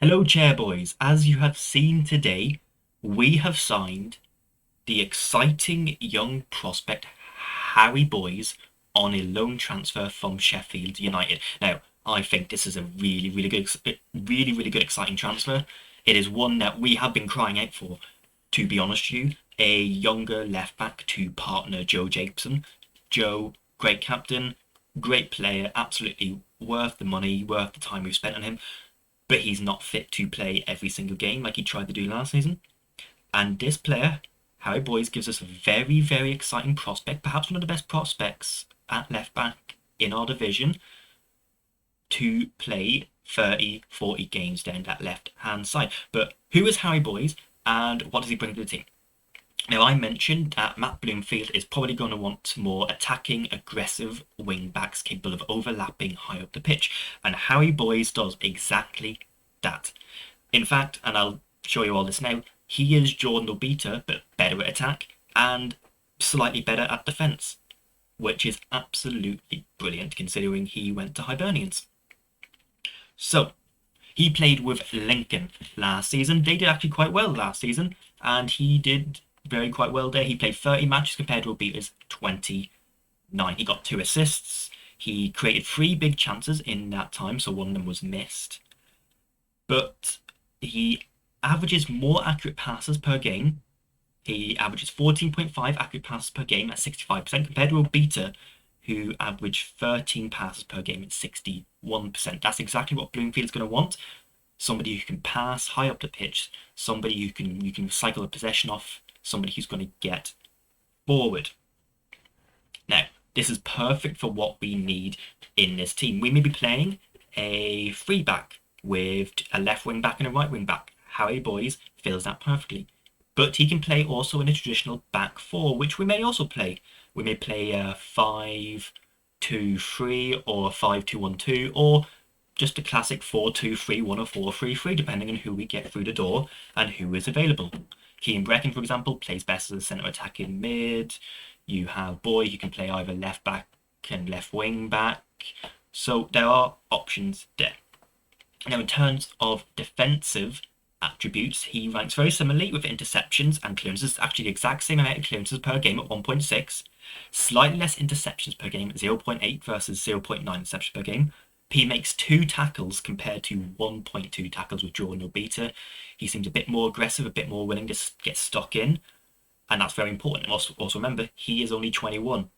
Hello, Chairboys. As you have seen today, we have signed the exciting young prospect Harry Boys on a loan transfer from Sheffield United. Now, I think this is a really good, exciting transfer. It is one that we have been crying out for, to be honest with you. A younger left back to partner Joe Jacobson. Joe, great captain, great player, absolutely worth the money, worth the time we've spent on him, but he's not fit to play every single game like he tried to do last season. And this player, Harry Boys, gives us a very exciting prospect, perhaps one of the best prospects at left back in our division, to play 30, 40 games down that left hand side. But who is Harry Boys and what does he bring to the team? Now, I mentioned that Matt Bloomfield is probably going to want more attacking, aggressive wing backs capable of overlapping high up the pitch, and Harry Boys does exactly that. In fact, and I'll show you all this now, he is Jordan Obita, but better at attack and slightly better at defence, which is absolutely brilliant considering he went to Hibernians. So, he played with Lincoln last season. They did actually quite well last season, and he did quite well there. He played 30 matches compared to Obita's 29. He got 2 assists. He created 3 big chances in that time, so one of them was missed. But he averages more accurate passes per game. He averages 14.5 accurate passes per game at 65% compared to Obita, who averaged 13 passes per game at 61%. That's exactly what Bloomfield's going to want. Somebody who can pass high up the pitch, somebody you can cycle a possession off, somebody who's going to get forward. Now, this is perfect for what we need in this team. We may be playing a 3-back with a left wing back and a right wing back. Harry Boys fills that perfectly. But he can play also in a traditional back 4, which we may also play. We may play a 5-2-3 or a 5-2-1-2, or just a classic 4-2-3-1 or 4-3-3, depending on who we get through the door and who is available. Keane Brecken, for example, plays best as a centre attacking mid. You have Boy, who can play either left back and left wing back. So there are options there. Now, in terms of defensive attributes, he ranks very similarly with interceptions and clearances, actually the exact same amount of clearances per game at 1.6, slightly less interceptions per game at 0.8 versus 0.9 interceptions per game. He makes 2 tackles compared to 1.2 tackles with Jordan Obita. He seems a bit more aggressive, a bit more willing to get stuck in, and that's very important. And also remember, he is only 21.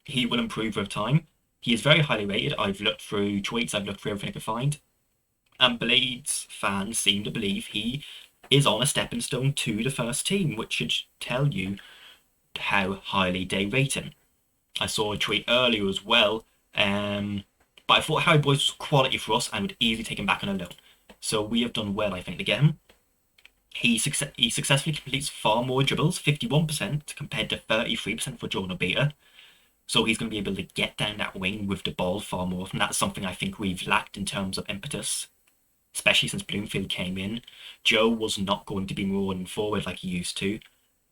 He will improve with time. He is very highly rated. I've looked through tweets, I've looked through everything I could find, and Blades fans seem to believe he is on a stepping stone to the first team, which should tell you how highly they rate him. I saw a tweet earlier as well, but I thought Harry Boys was quality for us and would easily take him back on a loan. So we have done well, I think, to get him. He successfully completes far more dribbles, 51% compared to 33% for Jordan Obita. So he's going to be able to get down that wing with the ball far more often. That's something I think we've lacked in terms of impetus, especially since Bloomfield came in. Joe was not going to be rolling forward like he used to.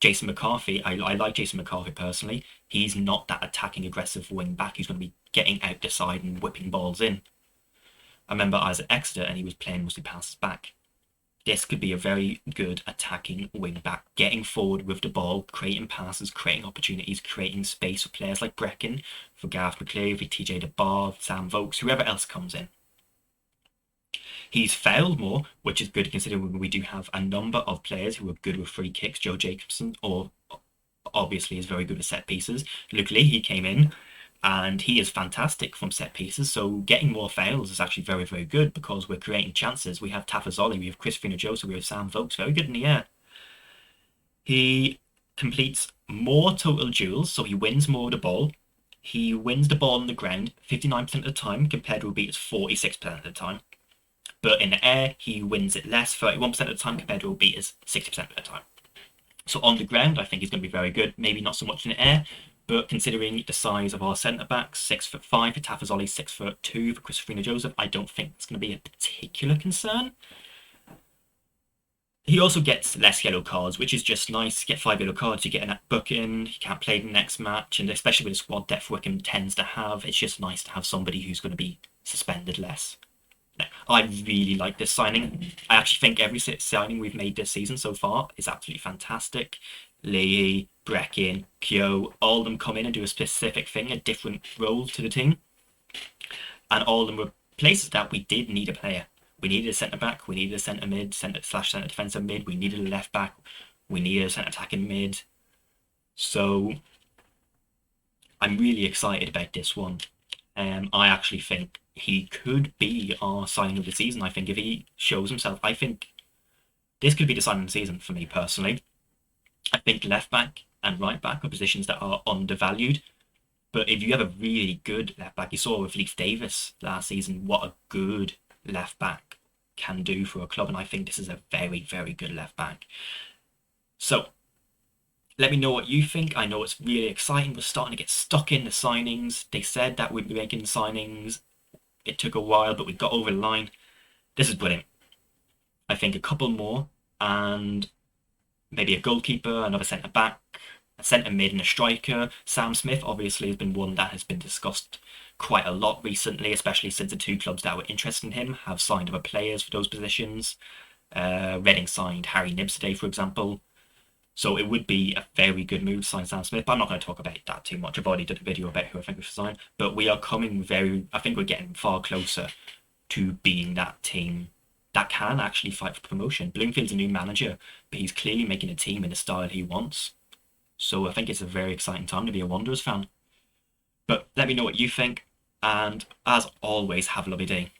Jason McCarthy, I like Jason McCarthy personally. He's not that attacking, aggressive wing back who's going to be getting out the side and whipping balls in. I remember I was at Exeter and he was playing mostly passes back. This could be a very good attacking wing back, getting forward with the ball, creating passes, creating opportunities, creating space for players like Brecken, for Gareth McCleary, TJ DeBar, Sam Vokes, whoever else comes in. He's fouled more, which is good considering we do have a number of players who are good with free kicks. Joe Jacobson, or obviously, is very good with set pieces. Luke Lee, he came in, and he is fantastic from set pieces. So getting more fouls is actually very good because we're creating chances. We have Tafazoli, we have Chris Joseph, we have Sam Vokes, very good in the air. He completes more total duels, so he wins more of the ball. He wins the ball on the ground 59% of the time compared to Obita's 46% of the time. But in the air, he wins it less, 31% of the time compared to Obita's 60% of the time. So on the ground, I think he's going to be very good. Maybe not so much in the air, but considering the size of our centre-backs, 6'5" for Tafazoli, 6'2" for Christopher Joseph, I don't think it's going to be a particular concern. He also gets less yellow cards, which is just nice. You get 5 yellow cards, you get a booking, he can't play the next match, and especially with the squad depth Wycombe tends to have, it's just nice to have somebody who's going to be suspended less. I really like this signing. I actually think every signing we've made this season so far is absolutely fantastic. Lee, Brecken, Kyo, all of them come in and do a specific thing, a different role to the team. And all of them were places that we did need a player. We needed a centre back, we needed a centre mid, centre defensive mid, we needed a left back, we needed a centre attacking mid. So I'm really excited about this one. I actually think he could be our signing of the season. I think if he shows himself, I think this could be the signing of the season for me personally. I think left back and right back are positions that are undervalued. But if you have a really good left back, you saw with Leif Davis last season what a good left back can do for a club, and I think this is a very, very good left back. So let me know what you think. I know it's really exciting. We're starting to get stuck in the signings. They said that we'd be making signings. It took a while, but we got over the line. This is brilliant. I think a couple more and maybe a goalkeeper, another centre back, a centre mid and a striker. Sam Smith obviously has been one that has been discussed quite a lot recently, especially since the two clubs that were interested in him have signed other players for those positions. Reading signed Harry Nibs today, for example. So it would be a very good move to sign Sam Smith. But I'm not going to talk about that too much. I've already done a video about who I think we should sign. But we are coming I think we're getting far closer to being that team that can actually fight for promotion. Bloomfield's a new manager, but he's clearly making a team in the style he wants. So I think it's a very exciting time to be a Wanderers fan. But let me know what you think. And as always, have a lovely day.